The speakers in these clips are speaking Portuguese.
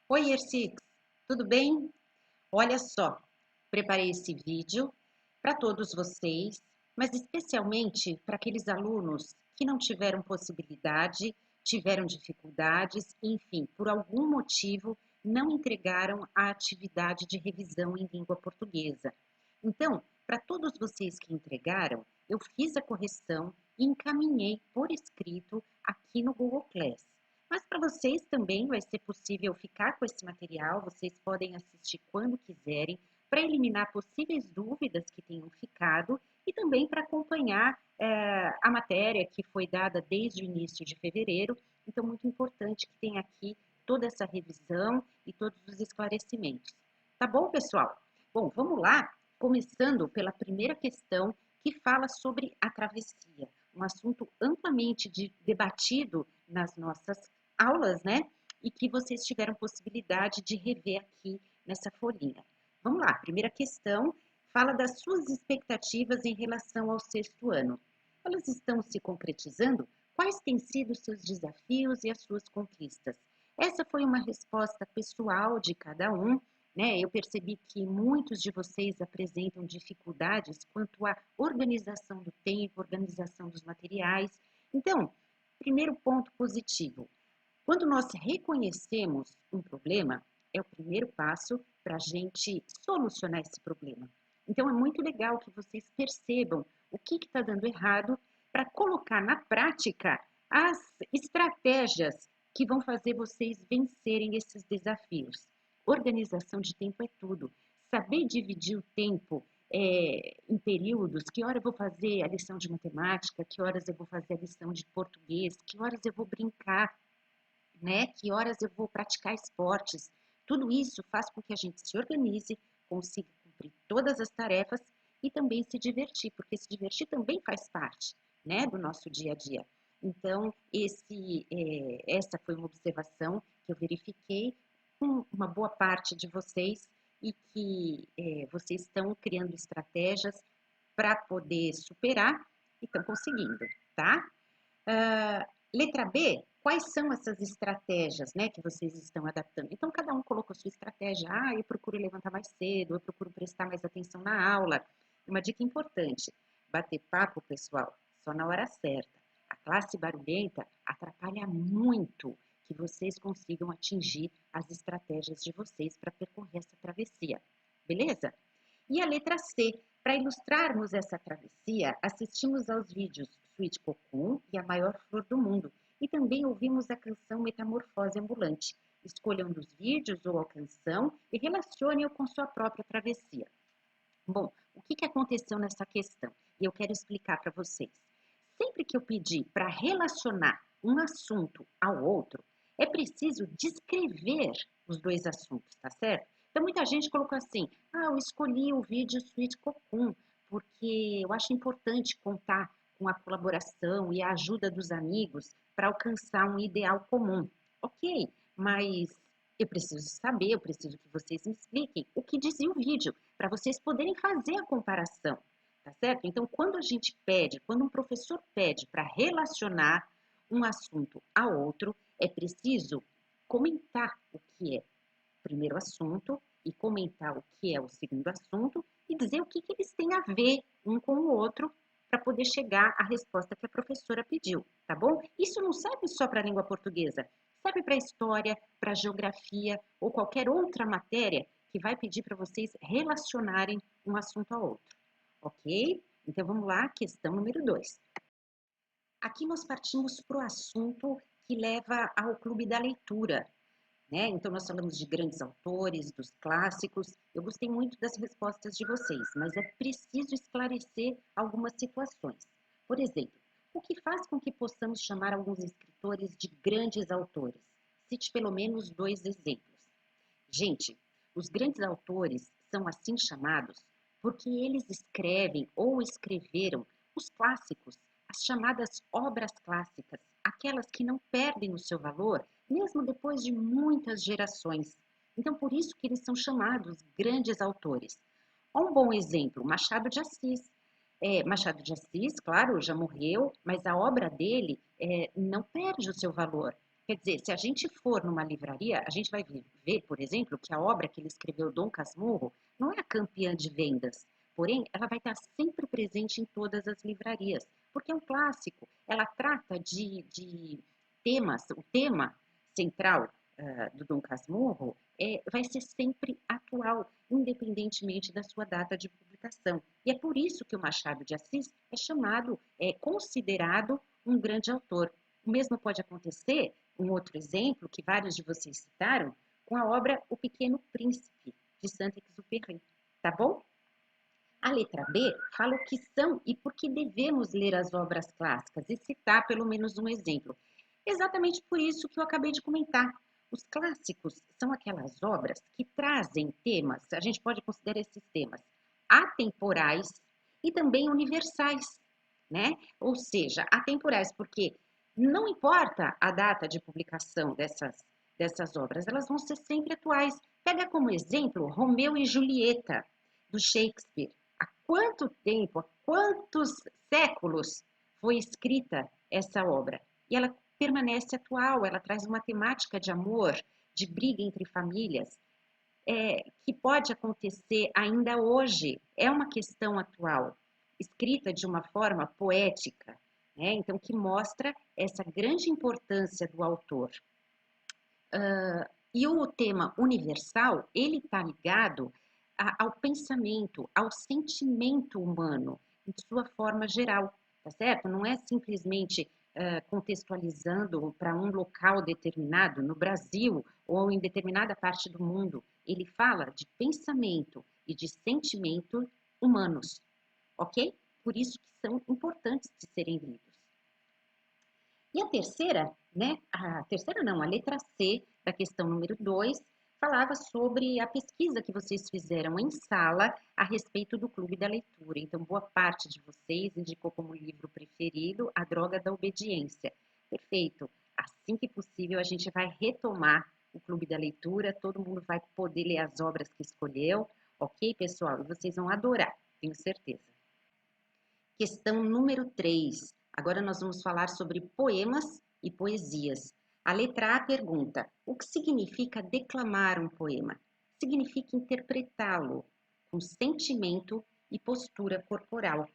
Oi, Ercix, tudo bem? Olha só, preparei esse vídeo para todos vocês, mas especialmente para aqueles alunos que não tiveram possibilidade, tiveram dificuldades, enfim, por algum motivo não entregaram a atividade de revisão em língua portuguesa. Então, para todos vocês que entregaram, eu fiz a correção e encaminhei por escrito aqui no Google Class. Mas para vocês também vai ser possível ficar com esse material, vocês podem assistir quando quiserem, para eliminar possíveis dúvidas que tenham ficado e também para acompanhar a matéria que foi dada desde o início de fevereiro. Então, muito importante que tenha aqui toda essa revisão e todos os esclarecimentos. Tá bom, pessoal? Bom, vamos lá, começando pela primeira questão que fala sobre a travessia, um assunto amplamente debatido nas nossas aulas, né? E que vocês tiveram possibilidade de rever aqui nessa folhinha. Vamos lá, primeira questão fala das suas expectativas em relação ao sexto ano. Elas estão se concretizando? Quais têm sido os seus desafios e as suas conquistas? Essa foi uma resposta pessoal de cada um, né? Eu percebi que muitos de vocês apresentam dificuldades quanto à organização do tempo, organização dos materiais. Então, primeiro ponto positivo, quando nós reconhecemos um problema, é o primeiro passo para a gente solucionar esse problema. Então, é muito legal que vocês percebam o que está dando errado para colocar na prática as estratégias que vão fazer vocês vencerem esses desafios. Organização de tempo é tudo. Saber dividir o tempo em períodos, que horas eu vou fazer a lição de matemática, que horas eu vou fazer a lição de português, que horas eu vou brincar, né? Que horas eu vou praticar esportes. Tudo isso faz com que a gente se organize, consiga cumprir todas as tarefas e também se divertir, porque se divertir também faz parte, né, do nosso dia a dia. Então, essa foi uma observação que eu verifiquei com uma boa parte de vocês e que vocês estão criando estratégias para poder superar e estão conseguindo, tá? Letra B, quais são essas estratégias, né, que vocês estão adaptando? Então, cada um colocou a sua estratégia. Ah, eu procuro levantar mais cedo, eu procuro prestar mais atenção na aula. Uma dica importante, bater papo, pessoal, só na hora certa. A classe barulhenta atrapalha muito que vocês consigam atingir as estratégias de vocês para percorrer essa travessia. Beleza? E a letra C, para ilustrarmos essa travessia, assistimos aos vídeos Sweet Cocoon e A Maior Flor do Mundo e também ouvimos a canção Metamorfose Ambulante. Escolha um dos vídeos ou a canção e relacione-o com sua própria travessia. Bom, o que aconteceu nessa questão? E eu quero explicar para vocês. Sempre que eu pedir para relacionar um assunto ao outro, é preciso descrever os dois assuntos, tá certo? Então, muita gente colocou assim, eu escolhi o vídeo Sweet Cocoon, porque eu acho importante contar com a colaboração e a ajuda dos amigos para alcançar um ideal comum. Ok, mas eu preciso saber, eu preciso que vocês me expliquem o que dizia o vídeo, para vocês poderem fazer a comparação, tá certo? Então, quando um professor pede para relacionar um assunto a outro, é preciso comentar o que é o primeiro assunto e comentar o que é o segundo assunto e dizer o que eles têm a ver um com o outro para poder chegar à resposta que a professora pediu, tá bom? Isso não serve só para a língua portuguesa, serve para história, para geografia ou qualquer outra matéria que vai pedir para vocês relacionarem um assunto ao outro, ok? Então vamos lá, questão número 2. Aqui nós partimos para o assunto que leva ao clube da leitura, né? Então nós falamos de grandes autores, dos clássicos. Eu gostei muito das respostas de vocês, mas é preciso esclarecer algumas situações. Por exemplo, o que faz com que possamos chamar alguns escritores de grandes autores? Cite pelo menos 2 exemplos. Gente, os grandes autores são assim chamados porque eles escrevem ou escreveram os clássicos, as chamadas obras clássicas, aquelas que não perdem o seu valor, mesmo depois de muitas gerações. Então, por isso que eles são chamados grandes autores. Um bom exemplo, Machado de Assis. Machado de Assis, claro, já morreu, mas a obra dele não perde o seu valor. Quer dizer, se a gente for numa livraria, a gente vai ver, por exemplo, que a obra que ele escreveu, Dom Casmurro, não é a campeã de vendas, porém, ela vai estar sempre presente em todas as livrarias, porque é um clássico. Ela trata de temas, o tema central do Dom Casmurro vai ser sempre atual, independentemente da sua data de publicação. E é por isso que o Machado de Assis é chamado, é considerado um grande autor. O mesmo pode acontecer, um outro exemplo que vários de vocês citaram, com a obra O Pequeno Príncipe, de Saint-Exupéry, tá bom? A letra B fala o que são e por que devemos ler as obras clássicas e citar pelo menos um exemplo. Exatamente por isso que eu acabei de comentar. Os clássicos são aquelas obras que trazem temas, a gente pode considerar esses temas atemporais e também universais, né? Ou seja, atemporais, porque não importa a data de publicação dessas obras, elas vão ser sempre atuais. Pega como exemplo Romeu e Julieta, do Shakespeare. Há quanto tempo, há quantos séculos foi escrita essa obra? E ela permanece atual, ela traz uma temática de amor, de briga entre famílias, que pode acontecer ainda hoje, é uma questão atual, escrita de uma forma poética, né? Então, que mostra essa grande importância do autor. E o tema universal, ele está ligado ao pensamento, ao sentimento humano, em sua forma geral, tá certo? Não é simplesmente contextualizando para um local determinado, no Brasil ou em determinada parte do mundo. Ele fala de pensamento e de sentimento humanos, ok? Por isso que são importantes de serem lidos. E a terceira, né? A terceira não, a letra C da questão número 2 falava sobre a pesquisa que vocês fizeram em sala a respeito do Clube da Leitura. Então, boa parte de vocês indicou como livro preferido A Droga da Obediência. Perfeito. Assim que possível, a gente vai retomar o Clube da Leitura, todo mundo vai poder ler as obras que escolheu, ok, pessoal? E vocês vão adorar, tenho certeza. Questão número 3. Agora nós vamos falar sobre poemas e poesias. A letra A pergunta: o que significa declamar um poema? Significa interpretá-lo com sentimento e postura corporal.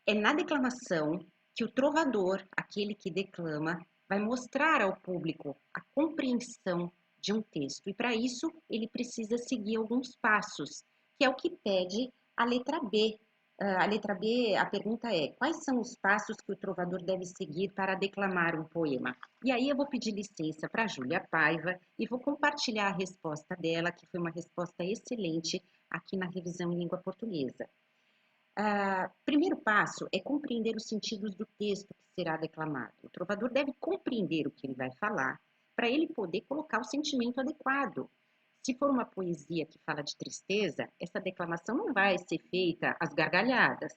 É na declamação que o trovador, aquele que declama, vai mostrar ao público a compreensão de um texto. E para isso, ele precisa seguir alguns passos, que é o que pede a letra B. A letra B, a pergunta é: quais são os passos que o trovador deve seguir para declamar um poema? E aí eu vou pedir licença para a Júlia Paiva e vou compartilhar a resposta dela, que foi uma resposta excelente aqui na revisão em língua portuguesa. Primeiro passo é compreender os sentidos do texto que será declamado. O trovador deve compreender o que ele vai falar para ele poder colocar o sentimento adequado. Se for uma poesia que fala de tristeza, essa declamação não vai ser feita às gargalhadas.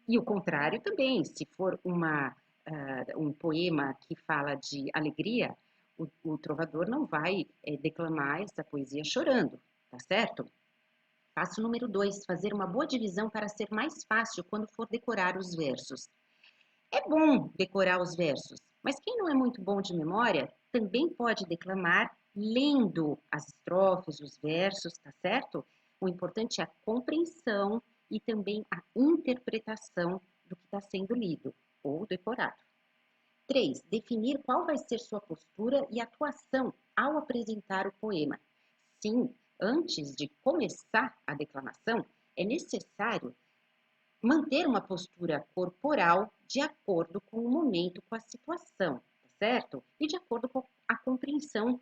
E o contrário também, se for um poema que fala de alegria, o trovador não vai declamar essa poesia chorando, tá certo? Passo número 2, fazer uma boa divisão para ser mais fácil quando for decorar os versos. É bom decorar os versos, mas quem não é muito bom de memória também pode declamar lendo as estrofes, os versos, tá certo? O importante é a compreensão e também a interpretação do que está sendo lido ou decorado. 3. Definir qual vai ser sua postura e atuação ao apresentar o poema. Sim, antes de começar a declamação, é necessário manter uma postura corporal de acordo com o momento, com a situação, tá certo? E de acordo com a compreensão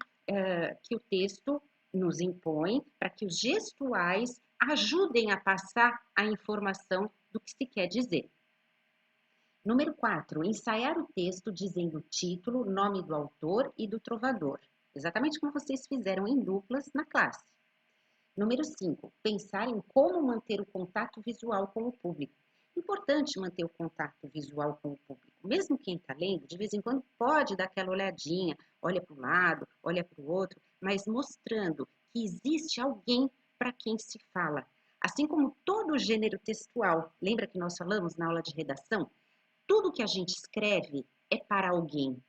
que o texto nos impõe, para que os gestuais ajudem a passar a informação do que se quer dizer. Número 4, ensaiar o texto dizendo o título, nome do autor e do trovador, exatamente como vocês fizeram em duplas na classe. Número 5, pensar em como manter o contato visual com o público. Importante manter o contato visual com o público. Mesmo quem está lendo, de vez em quando pode dar aquela olhadinha, olha para um lado, olha para o outro, mas mostrando que existe alguém para quem se fala. Assim como todo o gênero textual, lembra que nós falamos na aula de redação? Tudo que a gente escreve é para alguém.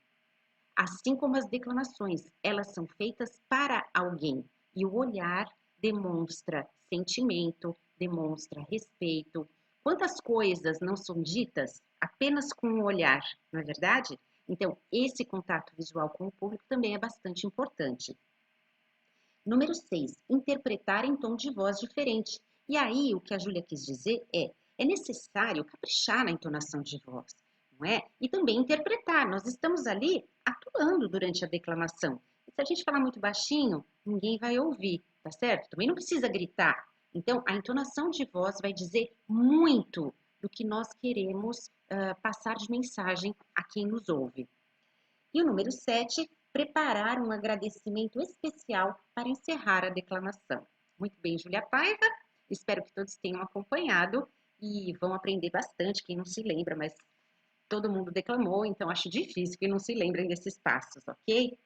Assim como as declamações, elas são feitas para alguém e o olhar demonstra sentimento, demonstra respeito. Quantas coisas não são ditas apenas com o olhar, não é verdade? Então, esse contato visual com o público também é bastante importante. Número 6, interpretar em tom de voz diferente. E aí, o que a Júlia quis dizer é necessário caprichar na entonação de voz, não é? E também interpretar. Nós estamos ali atuando durante a declamação. E se a gente falar muito baixinho, ninguém vai ouvir, tá certo? Também não precisa gritar. Então, a entonação de voz vai dizer muito do que nós queremos passar de mensagem a quem nos ouve. E o número 7, preparar um agradecimento especial para encerrar a declamação. Muito bem, Júlia Paiva. Espero que todos tenham acompanhado e vão aprender bastante. Quem não se lembra, mas todo mundo declamou, então acho difícil que não se lembrem desses passos, ok?